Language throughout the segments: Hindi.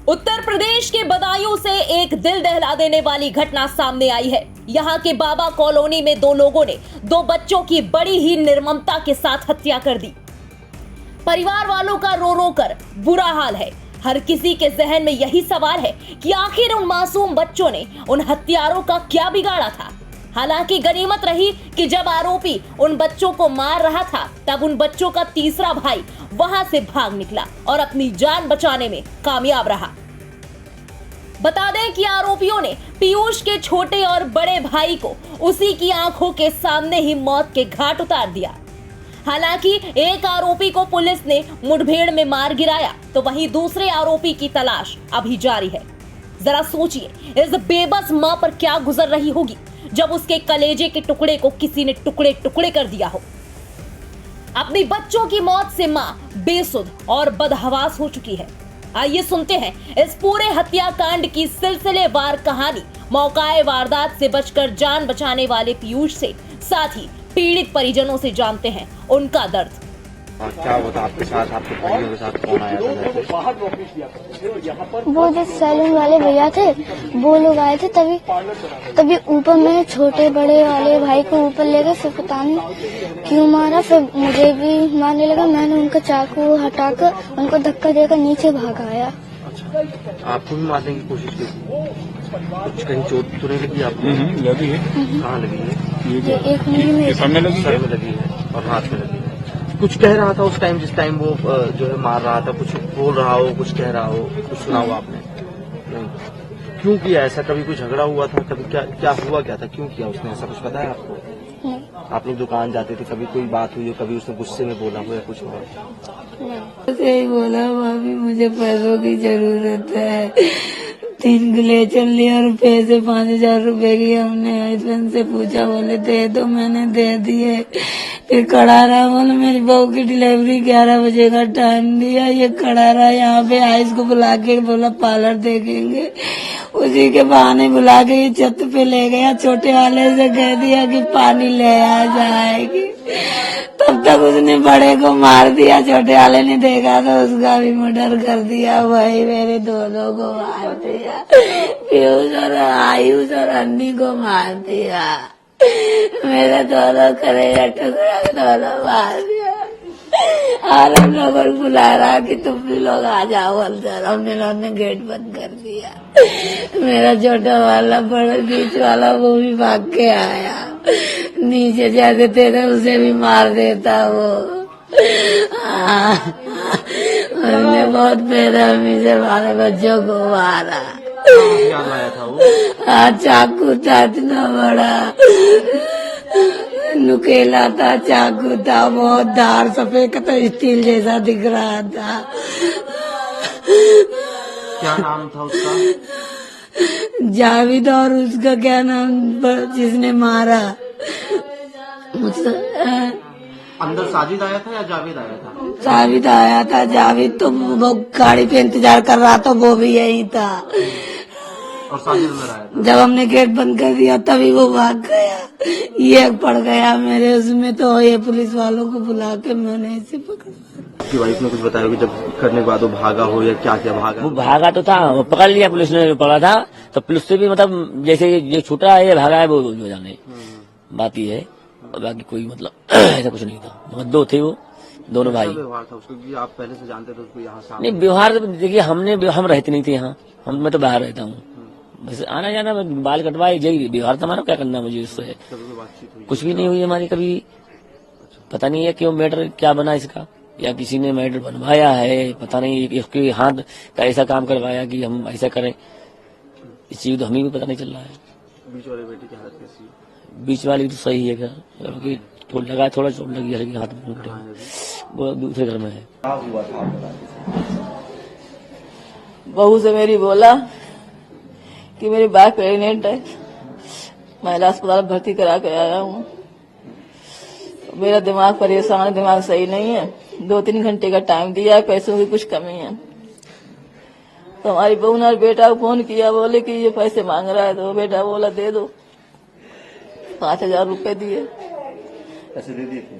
उत्तर प्रदेश के बदायूं से एक दिल दहला देने वाली घटना सामने आई है। यहाँ के बाबा कॉलोनी में दो लोगों ने दो बच्चों की बड़ी ही निर्ममता के साथ हत्या कर दी। परिवार वालों का रो रो कर बुरा हाल है। हर किसी के जहन में यही सवाल है कि आखिर उन मासूम बच्चों ने उन हत्यारों का क्या बिगाड़ा था। हालांकि गनीमत रही कि जब आरोपी उन बच्चों को मार रहा था तब उन बच्चों का तीसरा भाई वहां से भाग निकला और अपनी जान बचाने में कामयाब रहा। बता दें कि आरोपियों ने पीयूष के छोटे और बड़े भाई को उसी की आंखों के सामने ही मौत के घाट उतार दिया। हालांकि एक आरोपी को पुलिस ने मुठभेड़ में मार गिराया तो वहीं दूसरे आरोपी की तलाश अभी जारी है। जरा सोचिए इस बेबस मां पर क्या गुजर रही होगी जब उसके कलेजे के टुकड़े को किसी ने टुकड़े टुकड़े कर दिया हो। अपनी बच्चों की मौत से मां बेसुध और बदहवास हो चुकी है। आइए सुनते हैं इस पूरे हत्याकांड की सिलसिलेवार कहानी। मौकाए वारदात से बचकर जान बचाने वाले पीयूष से, साथ ही पीड़ित परिजनों से जानते हैं उनका दर्द। क्या होता आपके साथ, आपके भाइयों के साथ कौन आया था? वो जो सैलून वाले भैया थे वो लोग आए थे। तभी ऊपर में छोटे बड़े वाले भाई को ऊपर ले गए। फिर पता नहीं क्यों मारा। फिर मुझे भी मारने लगा। मैंने उनका चाकू हटाकर उनको धक्का देकर नीचे भागाया। आपको भी मारने की कोशिश की? कुछ कहीं चोट तो नहीं लगी आपको? लगी है। कहाँ लगी है? ये एक मील में सर में लगी है और हाथ में लगी है। कुछ कह रहा था उस टाइम, जिस टाइम वो जो है मार रहा था? कुछ बोल रहा हो, कुछ कह रहा हो, कुछ सुना हो आपने? नहीं। क्यों किया ऐसा? कभी कुछ झगड़ा हुआ था? कभी क्या हुआ, क्या था, क्यों किया उसने ऐसा? कुछ पता है आपको? नहीं। आप लोग दुकान जाते थे, कभी कोई बात हुई हो, कभी उसने गुस्से में बोला हो या कुछ हुआ? यही बोला, भाभी मुझे पैसों की जरूरत है। 3 किलो चल लिया और पैसे 5,000 रुपए की हमने हस्बैंड से पूछा, बोले दे दो, मैंने दे दिए। फिर खड़ा रहा, बोले मेरी बहू की डिलीवरी 11 बजे का टाइम दिया। ये खड़ा रहा यहाँ पे, आइस को बुला के बोला पार्लर देखेंगे। उसी के बहाने बुला के ये छत पे ले गया। छोटे वाले से कह दिया कि पानी ले आ जाएगी। तब तक उसने बड़े को मार दिया। छोटे वाले ने देखा तो उसका भी मर्डर कर दिया। वही मेरे दोनों को मार दिया। पीयूष और आयुष और अन्नी को मार दिया। मेरे दोनों कलेजा टुकड़ा दोनों मार दिया। और हम लोगों को बुला रहा कि तुम भी लोग आ जाओ अंदर। हमने गेट बंद कर दिया। मेरा छोटा वाला बड़ा बीच वाला वो भी भाग के आया। नीचे जाते थे ना उसे भी मार देता वो। हमने बहुत बेरहमी से हमारे बच्चों को मारा। क्या लाया था वो? चाकू था इतना बड़ा, नुकेला था, चाकू था, बहुत धार सफेद तो स्टील जैसा दिख रहा था। क्या नाम था उसका? जावेद। और उसका क्या नाम जिसने मारा? अंदर साजिद आया था या जावेद आया था? जावेद आया था। जावेद तो वो गाड़ी पे इंतजार कर रहा था, वो भी यही था। और साजिद अंदर आया था? जब हमने गेट बंद कर दिया तभी वो भाग गया। ये पड़ गया मेरे उसमें, तो ये पुलिस वालों को बुला के मैंने इसे पकड़ा। आपकी वाइफ ने कुछ बताया कि जब करने के बाद वो भागा हो या क्या क्या भागा? वो भागा तो था, वो पकड़ लिया पुलिस ने, पकड़ा था तो पुलिस से भी मतलब जैसे ये छूटा है, ये भागा है, वो जो जाने बात ही है। और बाकी कोई मतलब ऐसा कुछ नहीं था। मतलब दो थे वो, दोनों भाई। व्यवहार था उसको कि आप पहले से जानते थे उसको यहाँ सामने? नहीं, व्यवहार तो देखिए हम रहते नहीं थे यहाँ। मैं तो बाहर रहता हूँ, बस आना जाना, बाल कटवाए, यही व्यवहार था हमारा। क्या करना मुझे उससे? कुछ भी नहीं हुई हमारी कभी। पता नहीं है क्यों मैटर क्या बना इसका, या किसी ने मैटर बनवाया है, पता नहीं। इसके हाथ का ऐसा काम करवाया कि हम ऐसा करें, इस चीज तो हमें भी पता नहीं चल रहा है। बीच वाले बेटी की हालत कैसी है? बीच वाली तो सही है, क्योंकि थोड़ा चोट लगी है हाथ में, वो दूसरे घर में है। क्या हुआ था? बहू से मेरी बोला कि मेरी बात प्रेग्नेंट है, महिला अस्पताल भर्ती करा के आया हूँ। मेरा दिमाग परेशान है, दिमाग सही नहीं है। 2-3 घंटे का टाइम दिया है, पैसों की कुछ कमी है। तो हमारी बहू ने बेटा को फोन किया, बोले कि ये पैसे मांग रहा है। तो बेटा बोला दे दो। 5,000 रुपए दिए। पैसे दे दिए थे?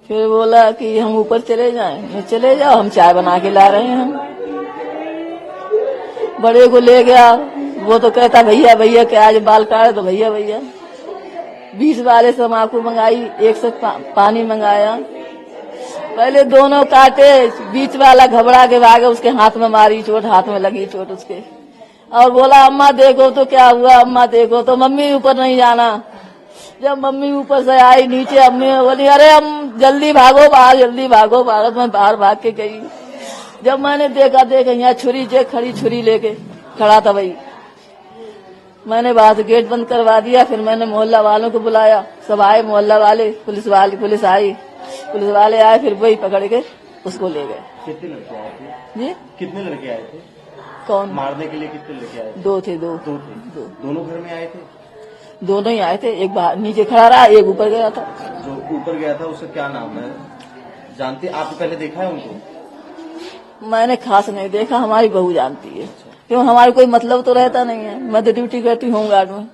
फिर बोला कि हम ऊपर चले जाएं। चले जाओ, हम चाय बना के ला रहे हैं। बड़े को ले गया, वो तो कहता भैया भैया क्या आज बाल काटे, तो भैया भैया। 20 वाले से तम्बाकू मंगाई, 1 से पानी मंगाया। पहले दोनों काटे, बीच वाला घबरा के भागे, उसके हाथ में मारी चोट, हाथ में लगी चोट उसके, और बोला अम्मा देखो तो क्या हुआ, अम्मा देखो तो। मम्मी ऊपर नहीं जाना। जब मम्मी ऊपर से आई नीचे, अम्मी बोली अरे हम जल्दी भागो बाहर, जल्दी भागो बाहर। मैं बाहर भाग के गई। जब मैंने देखा यहाँ छुरी जे खड़ी छुरी लेके खड़ा था भाई, मैंने बाहर से गेट बंद करवा दिया। फिर मैंने मोहल्ला वालों को बुलाया, सब आए मोहल्ला वाले, पुलिस आई, पुलिस वाले आए, फिर वही पकड़ के उसको ले गए। कितने लड़के आए थे जी? कितने लड़के आए थे कौन मारने के लिए? कितने लड़के आए थे? 2 थे। दो थे। दोनों घर में आए थे? दोनों ही आए थे, एक बाहर नीचे खड़ा रहा, एक ऊपर गया था। जो ऊपर गया था उसका क्या नाम है, जानते? आपने पहले देखा है उनको? मैंने खास नहीं देखा, हमारी बहू जानती है, क्यों हमारी कोई मतलब तो रहता नहीं है। मैं तो ड्यूटी करती हूँ होमगार्ड में,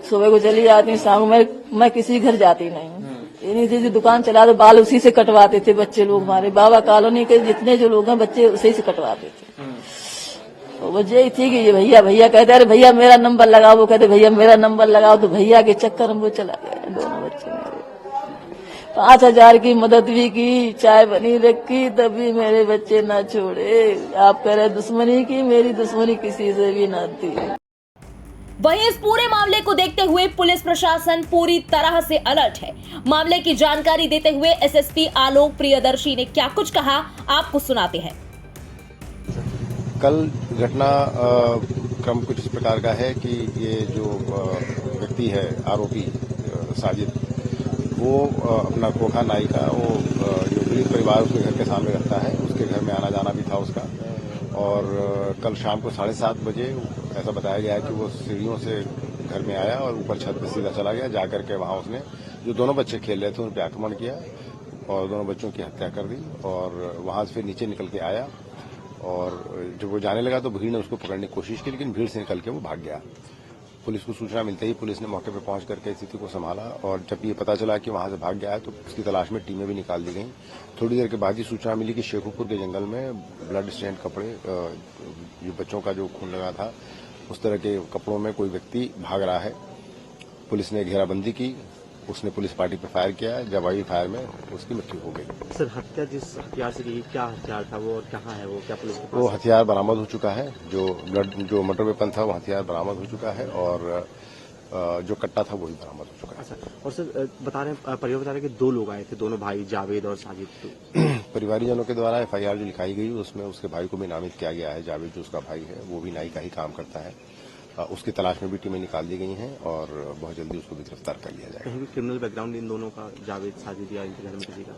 सुबह को चली जाती हूँ, शाम को मैं किसी घर जाती नहीं हूँ। इन्हीं से जो दुकान चला तो बाल उसी से कटवाते थे बच्चे लोग, हमारे बाबा कॉलोनी के जितने जो लोग हैं बच्चे उसी से कटवाते थे। तो वजह यही थी कि ये भैया भैया कहते अरे भैया मेरा नंबर लगाओ, वो कहते भैया मेरा नंबर लगाओ, तो भैया के चक्कर में वो चला गया। दोनों बच्चे मेरे 5,000 की मदद भी की, चाय बनी रखी, तभी मेरे बच्चे ना छोड़े। आप कह रहे दुश्मनी की, मेरी दुश्मनी किसी से भी ना थी। वहीं इस पूरे मामले को देखते हुए पुलिस प्रशासन पूरी तरह से अलर्ट है। मामले की जानकारी देते हुए एसएसपी आलोक प्रियदर्शी ने क्या कुछ कहा, आपको सुनाते हैं। कल घटना क्रम कुछ इस प्रकार का है कि ये जो व्यक्ति है आरोपी साजिद, वो अपना खोखा नाई का वो जो गरीब परिवार उसके घर के सामने रहता है, उसके घर में आना जाना भी था उसका। और कल शाम को 7:30 बजे ऐसा बताया गया है कि वो सीढ़ियों से घर में आया और ऊपर छत पर सीधा चला गया। जाकर के वहां उसने जो दोनों बच्चे खेल रहे थे उन पर आक्रमण किया और दोनों बच्चों की हत्या कर दी। और वहां से फिर नीचे निकल के आया और जब वो जाने लगा तो भीड़ ने उसको पकड़ने की कोशिश की, लेकिन भीड़ से निकल के वो भाग गया। पुलिस को सूचना मिलते ही पुलिस ने मौके पर पहुंच करके स्थिति को संभाला और जब ये पता चला कि वहां से भाग गया है तो उसकी तलाश में टीमें भी निकाल दी गई। थोड़ी देर के बाद ही सूचना मिली कि शेखुपुर के जंगल में ब्लड स्टेन कपड़े, जो बच्चों का जो खून लगा था उस तरह के कपड़ों में कोई व्यक्ति भाग रहा है। पुलिस ने घेराबंदी की, उसने पुलिस पार्टी पर फायर किया, जवाबी फायर में उसकी मृत्यु हो गई। सर हत्या जिस हथियार से की, क्या हथियार था वो और कहाँ है वो, क्या पुलिस के पास? वो हथियार बरामद हो चुका है, जो मर्डर वेपन था वो हथियार बरामद हो चुका है और जो कट्टा था वो भी बरामद हो चुका है। और सर परिवार बता रहे कि 2 लोग आए थे, दोनों भाई जावेद और साजिद। परिवारीजनों के द्वारा एफआईआर जो लिखाई गई उसमें उसके भाई को भी नामित किया गया है। जावेद जो उसका भाई है वो भी नाई का ही काम करता है। उसकी तलाश में भी टीमें निकाल दी गई हैं और बहुत जल्दी उसको भी गिरफ्तार कर लिया जाएगा। कहीं भी क्रिमिनल बैकग्राउंड इन दोनों का, जावेद साजिद या इनके घर में किसी का?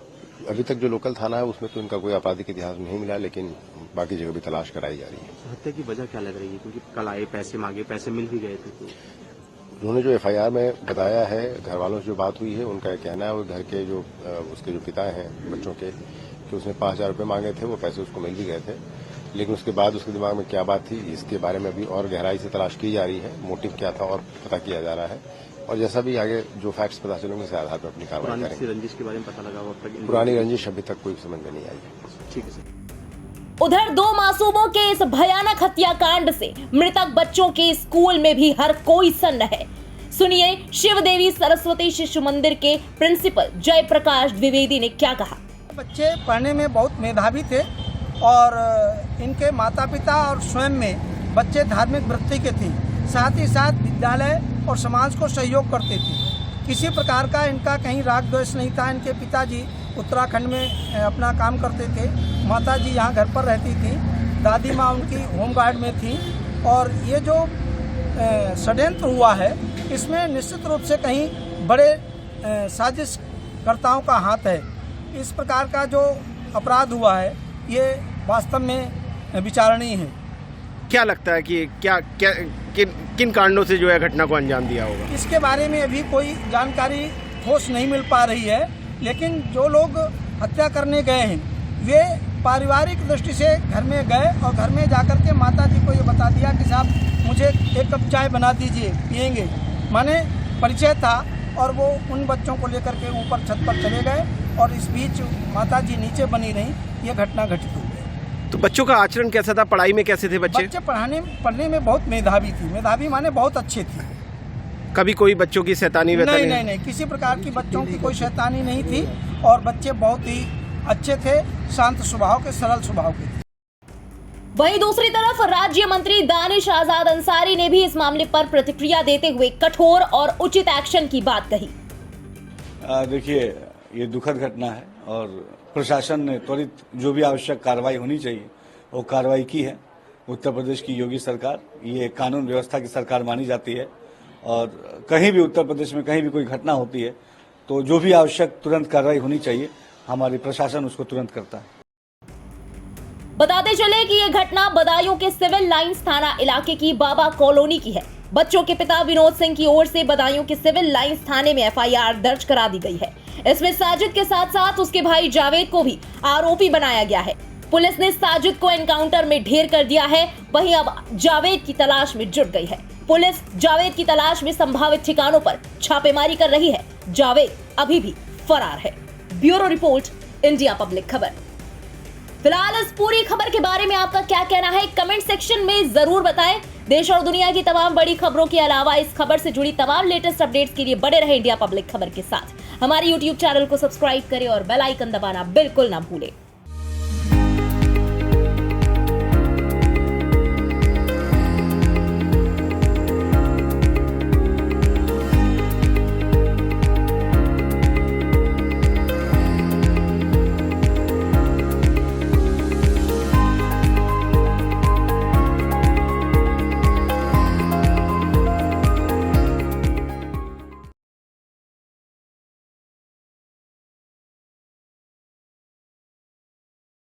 अभी तक जो लोकल थाना है उसमें तो इनका कोई आपराधिक इतिहास नहीं मिला, लेकिन बाकी जगह भी तलाश कराई जा रही है। हत्या की वजह क्या लग रही है, क्योंकि कल आए, पैसे मांगे, पैसे मिल भी गए थे? तो उन्होंने जो एफआईआर में बताया है, घर वालों से जो बात हुई है उनका कहना है वो घर के जो उसके जो पिता हैं बच्चों के, कि उसने 5,000 रुपये मांगे थे, वो पैसे उसको मिल भी गए थे, लेकिन उसके बाद उसके दिमाग में क्या बात थी इसके बारे में अभी और गहराई से तलाश की जा रही है। मोटिव क्या था और पता किया जा रहा है और जैसा भी आगे जो फैक्ट्स पता चलेंगे उसके आधार पर अपनी कार्रवाई करेंगे। रंजिश के बारे में पता लगा? पुरानी रंजिश अभी तक कोई समझ में नहीं आई। ठीक है सर। उधर 2 मासूमों के इस भयानक हत्याकांड से मृतक बच्चों के स्कूल में भी हर कोई सन्न है। सुनिए शिवदेवी सरस्वती शिशु मंदिर के प्रिंसिपल जयप्रकाश द्विवेदी ने क्या कहा। बच्चे पढ़ने में बहुत मेधावी थे और इनके माता पिता और स्वयं में बच्चे धार्मिक वृत्ति के थे, साथ ही साथ विद्यालय और समाज को सहयोग करते थे। किसी प्रकार का इनका कहीं राग द्वेष नहीं था। इनके पिताजी उत्तराखंड में अपना काम करते थे, माताजी यहाँ घर पर रहती थी, दादी माँ उनकी होमगार्ड में थी। और ये जो षड्यंत्र हुआ है इसमें निश्चित रूप से कहीं बड़े साजिशकर्ताओं का हाथ है। इस प्रकार का जो अपराध हुआ है ये वास्तव में विचारणीय है। क्या लगता है कि किन कारणों से जो है घटना को अंजाम दिया होगा? इसके बारे में अभी कोई जानकारी ठोस नहीं मिल पा रही है, लेकिन जो लोग हत्या करने गए हैं वे पारिवारिक दृष्टि से घर में गए और घर में जाकर के माता जी को ये बता दिया कि साहब मुझे 1 कप चाय बना दीजिए, पियेंगे। माने परिचय था और वो उन बच्चों को लेकर के ऊपर छत पर चले गए और इस बीच माता जी नीचे बनी रहीं, ये घटना घटित हुई। तो बच्चों का आचरण कैसा था, पढ़ाई में कैसे थे बच्चे? बच्चे पढ़ने में बहुत मेधावी थी। मेधावी माने बहुत अच्छे थे। कभी कोई बच्चों की शैतानी वैतानी? नहीं, किसी प्रकार की बच्चों की कोई शैतानी नहीं थी और बच्चे बहुत ही अच्छे थे, शांत स्वभाव के, सरल स्वभाव के थे। वहीं दूसरी तरफ राज्य मंत्री दानिश आजाद अंसारी ने भी इस मामले पर प्रतिक्रिया देते हुए कठोर और उचित एक्शन की बात कही। देखिए, ये दुखद घटना है और प्रशासन ने त्वरित जो भी आवश्यक कार्रवाई होनी चाहिए वो कार्रवाई की है। उत्तर प्रदेश की योगी सरकार ये कानून व्यवस्था की सरकार मानी जाती है और कहीं भी उत्तर प्रदेश में कहीं भी कोई घटना होती है तो जो भी आवश्यक तुरंत कार्रवाई होनी चाहिए, हमारी प्रशासन उसको तुरंत करता है। बताते चले कि ये घटना बदायूं के सिविल लाइंस थाना इलाके की बाबा कॉलोनी की है। बच्चों के पिता विनोद सिंह की ओर से बदायूं के सिविल लाइंस थाने में एफआईआर दर्ज करा दी गई है। इसमें साजिद के साथ साथ उसके भाई जावेद को भी आरोपी बनाया गया है। पुलिस ने साजिद को एनकाउंटर में ढेर कर दिया है, वहीं अब जावेद की तलाश में जुट गई है। पुलिस जावेद की तलाश में संभावित ठिकानों पर छापेमारी कर रही है। जावेद अभी भी फरार है। ब्यूरो रिपोर्ट, इंडिया पब्लिक खबर। फिलहाल इस पूरी खबर के बारे में आपका क्या कहना है, कमेंट सेक्शन में जरूर बताएं। देश और दुनिया की तमाम बड़ी खबरों के अलावा इस खबर से जुड़ी तमाम लेटेस्ट अपडेट्स के लिए बने रहे इंडिया पब्लिक खबर के साथ। हमारे YouTube चैनल को सब्सक्राइब करें और बेल आइकन दबाना बिल्कुल ना भूलें।